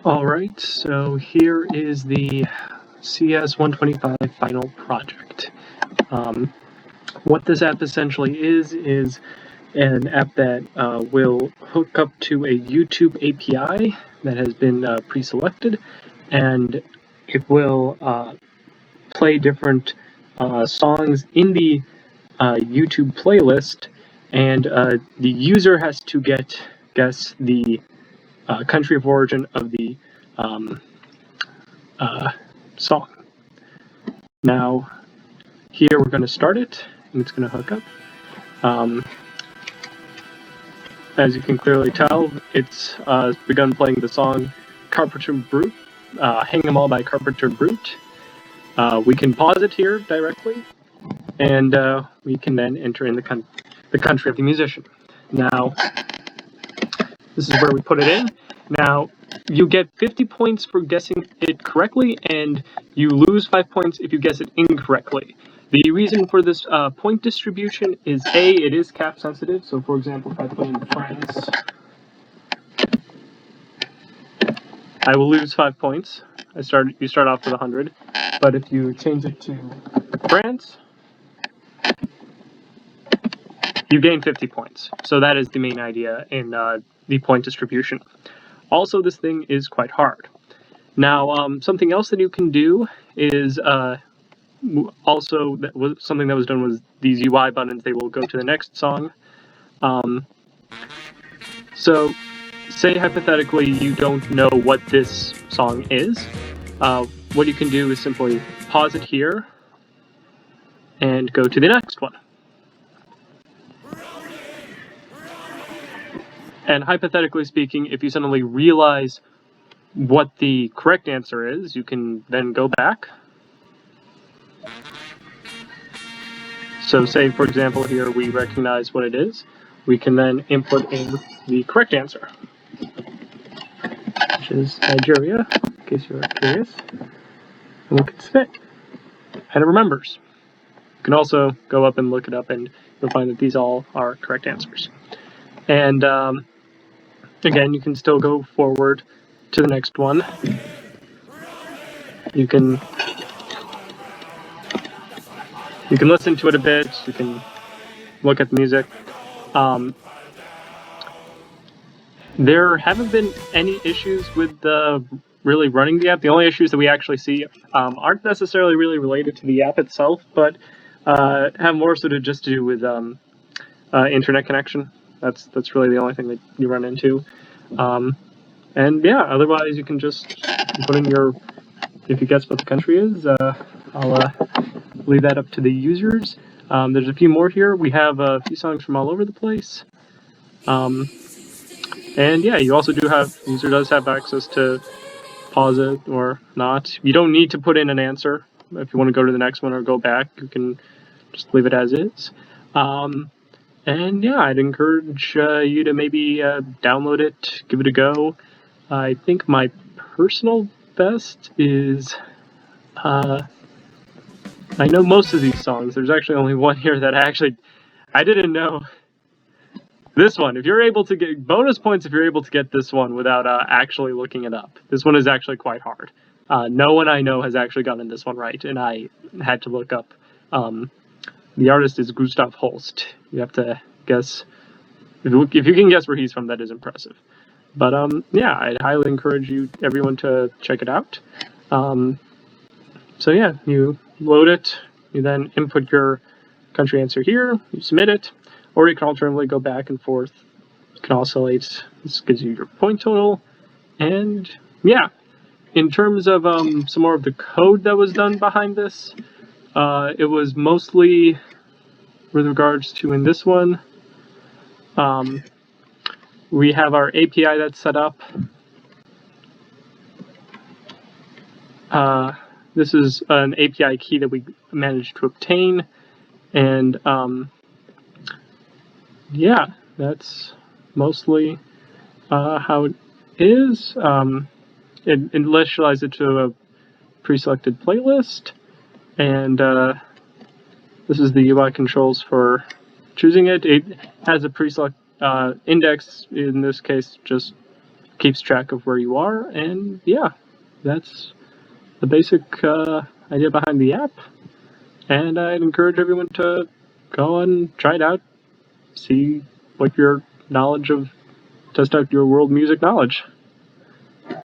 Alright, so here is the CS125 final project. What this app essentially is an app that will hook up to a YouTube API that has been pre-selected, and it will play different songs in the YouTube playlist, and the user has to guess the country of origin of the song. Now, here we're going to start it, and it's going to hook up. As you can clearly tell, it's begun playing the song Carpenter Brute, Hang 'Em All by Carpenter Brute. We can pause it here directly, and we can then enter in the country of the musician. Now, this is where we put it in. Now, you get 50 points for guessing it correctly, and you lose 5 points if you guess it incorrectly. The reason for this point distribution is A, it is cap sensitive. So, for example, if I put in France, I will lose 5 points. You start off with 100, but if you change it to France, you gain 50 points. So that is the main idea in the point distribution. Also, this thing is quite hard. Now, something else that you can do is also something that was done was these UI buttons. They will go to the next song. So, say hypothetically you don't know what this song is. What you can do is simply pause it here and go to the next one. And hypothetically speaking, if you suddenly realize what the correct answer is, you can then go back. So say, for example, here we recognize what it is. We can then input in the correct answer, which is Nigeria, in case you're curious. And we can submit. And it remembers. You can also go up and look it up, and you'll find that these all are correct answers. And again, you can still go forward to the next one. You can listen to it a bit. You can look at the music. There haven't been any issues with really running the app. The only issues that we actually see aren't necessarily really related to the app itself, but have more sort of just to do with internet connection. That's really the only thing that you run into. And yeah, otherwise you can just put in if you guess what the country is, I'll leave that up to the users. There's a few more here. We have a few songs from all over the place. And yeah, you also user does have access to pause it or not. You don't need to put in an answer. If you want to go to the next one or go back, you can just leave it as is. And yeah, I'd encourage you to maybe download it, give it a go. I think my personal best is, I know most of these songs. There's actually only one here that I didn't know. This one, if you're able to get bonus points if you're able to get this one without actually looking it up. This one is actually quite hard. No one I know has actually gotten this one right, and I had to look up. The artist is Gustav Holst. You have to guess. If you can guess where he's from, that is impressive. But yeah, I'd highly encourage everyone to check it out. So yeah, you load it, you then input your country answer here, you submit it, or you can alternatively go back and forth. You can oscillate. This gives you your point total. And yeah, in terms of some more of the code that was done behind this, it was mostly with regards to in this one, we have our API that's set up. This is an API key that we managed to obtain, and yeah, that's mostly how it is. It initializes it to a pre-selected playlist, and this is the UI controls for choosing it. It has a pre-select index, in this case just keeps track of where you are, and yeah, that's the basic idea behind the app. And I'd encourage everyone to go and try it out, see what your knowledge of, test out your world music knowledge.